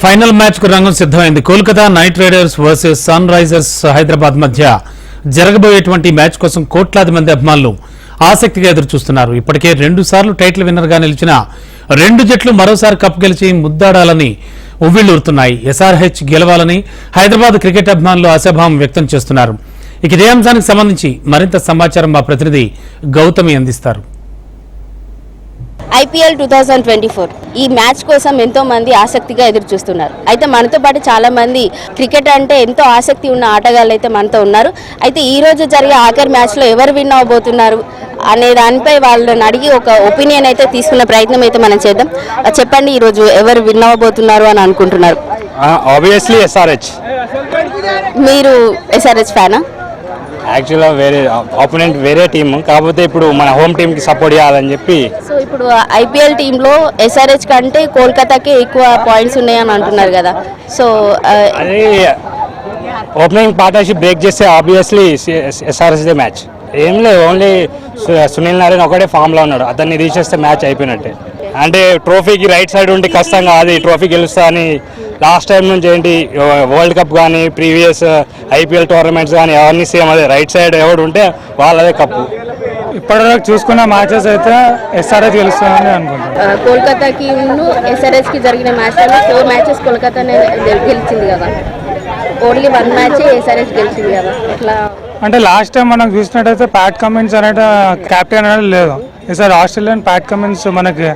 Final match కు రంగం సిద్ధమైంది. Kolkata knight riders versus sunrisers Hyderabad మధ్య జరగబోయేటువంటి మ్యాచ్ కోసం కోట్లాది మంది అభిమానులు ఆసక్తిగా ఎదురుచూస్తున్నారు. ఇప్పటికే 2 సార్లు టైటిల్ విన్నర్ గా నిలిచిన 2 జట్లు మరోసారి కప్ గెలిచి ముద్దాడాలని ఉవ్విళ్లూరుతున్నాయి. ఎస్ఆర్హెచ్ గెలవాలని హైదరాబాద్ క్రికెట్ అభిమానులు ఆశాభావం వ్యక్తం చేస్తున్నారు. ఇక ఇదే అంశానికి సంబంధించి మరింత సమాచారం మా ప్రతినిధి గౌతమి అందిస్తారు. IPL 2024 ఈ మ్యాచ్ కోసం ఎంతో మంది ఆసక్తిగా ఎదురు చూస్తున్నారు. అయితే మనతో పాటు చాలా మంది క్రికెట్ అంటే ఎంతో ఆసక్తి ఉన్న ఆటగాళ్ళు అయితే మనతో ఉన్నారు. అయితే ఈ రోజు జరిగే ఆఖరి మ్యాచ్లో ఎవరు విన్ అవబోతున్నారు అనే దానిపై వాళ్ళని అడిగి ఒక ఒపీనియన్ అయితే తీసుకునే ప్రయత్నం అయితే మనం చేద్దాం. చెప్పండి, ఈ రోజు ఎవరు విన్ అవబోతున్నారు అని అనుకుంటున్నారు? Obviously SRH. మీరు ఎస్ఆర్హెచ్ ఫ్యానా? యాక్చువల్గా వేరే ఆపోనెంట్ వేరే టీమ్, కాకపోతే ఇప్పుడు మన హోమ్ టీమ్కి సపోర్ట్ చేయాలని చెప్పి. సో ఇప్పుడు IPL టీంలో ఎస్ఆర్హెచ్ కంటే కోల్కతాకే ఎక్కువ పాయింట్స్ ఉన్నాయని అంటున్నారు కదా. సో అది ఓపెనింగ్ పార్ట్నర్షిప్ బ్రేక్ చేస్తే ఆబ్వియస్లీ ఎస్ఆర్హెచ్ దే మ్యాచ్. ఏం లేదు, ఓన్లీ సునీల్ నారాయణ ఒకటే ఫామ్లో ఉన్నాడు. అతన్ని తీసేస్తే మ్యాచ్ అయిపోయినట్టే. అంటే ట్రోఫీకి రైట్ సైడ్ ఉంటే ఖచ్చితంగా అది ట్రోఫీ గెలుస్తా అని లాస్ట్ టైం నుంచి ఏంటి వరల్డ్ కప్ కానీ ప్రీవియస్ IPL టోర్నమెంట్స్ కానీ అవన్నీ సేమ్ అదే రైట్ సైడ్ ఎవడు ఉంటే వాళ్ళదే కప్పు. ఇప్పటివరకు చూసుకున్న మ్యాచెస్ అయితే ఎస్ఆర్హెచ్ గెలుస్తుందని అనుకుంటున్నాను. కోల్కతాకి SRH కి జరిగిన మ్యాచ్లో 4 మ్యాచెస్ కోల్కతానే గెలిచింది కదా, ఓన్లీ 1 మ్యాచ్ SRH గెలిచింది కదా. ఎట్లా అంటే లాస్ట్ టైం మనం చూసినట్టయితే ప్యాట్ కమిన్స్ అనేది క్యాప్టెన్ అనేది లేదు. ఈసారి ఆస్ట్రేలియన్ ప్యాట్ కమిన్స్ మనకి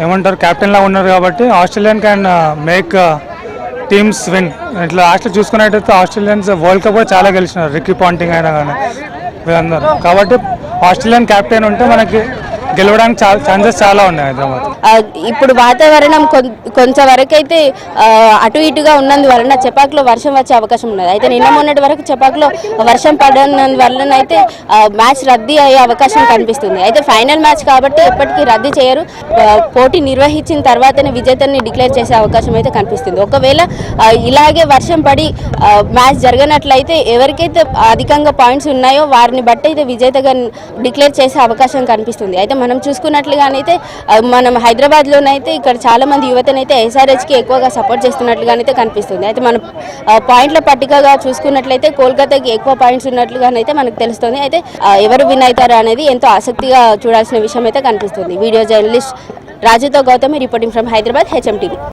ఏమంటారు క్యాప్టెన్ లాగా ఉన్నారు కాబట్టి Australian can make teams win. ఇట్లా లాస్ట్లో చూసుకున్నట్టయితే ఆస్ట్రేలియన్స్ వరల్డ్ కప్ కూడా చాలా గెలిచినారు, రిక్కీ పాంటింగ్ అయినా కానీ వీళ్ళందరూ. కాబట్టి ఆస్ట్రేలియన్ క్యాప్టెన్ ఉంటే మనకి గెలవడానికి ఛాన్సెస్ చాలా ఉన్నాయి హైదరాబాద్. ఇప్పుడు వాతావరణం కొంతవరకు అయితే అటు ఇటుగా ఉన్నందువలన చెపాక్లో వర్షం వచ్చే అవకాశం ఉన్నది. అయితే నిన్న మొన్నటి వరకు చెపాక్లో వర్షం పడినందువలన అయితే మ్యాచ్ రద్దీ అయ్యే అవకాశం కనిపిస్తుంది. అయితే ఫైనల్ మ్యాచ్ కాబట్టి ఎప్పటికీ రద్దు చేయరు. పోటీ నిర్వహించిన తర్వాతనే విజేతని డిక్లేర్ చేసే అవకాశం అయితే కనిపిస్తుంది. ఒకవేళ ఇలాగే వర్షం పడి మ్యాచ్ జరగనట్లయితే ఎవరికైతే అధికంగా పాయింట్స్ ఉన్నాయో వారిని బట్టి అయితే విజేతగా డిక్లేర్ చేసే అవకాశం కనిపిస్తుంది. అయితే మనం చూసుకున్నట్లుగానైతే మనం హైదరాబాద్లోనైతే ఇక్కడ చాలా మంది యువతనైతే SRHకి ఎక్కువగా సపోర్ట్ చేస్తున్నట్లుగానైతే కనిపిస్తుంది. అయితే మనం పాయింట్ల పట్టికగా చూసుకున్నట్లయితే కోల్కతాకి ఎక్కువ పాయింట్స్ ఉన్నట్లుగానైతే మనకు తెలుస్తుంది. అయితే ఎవరు విన్ అవుతారు అనేది ఎంతో ఆసక్తిగా చూడాల్సిన విషయం అయితే కనిపిస్తుంది. వీడియో జర్నలిస్ట్ రాజుతో Gautami, reporting from Hyderabad, HM TV.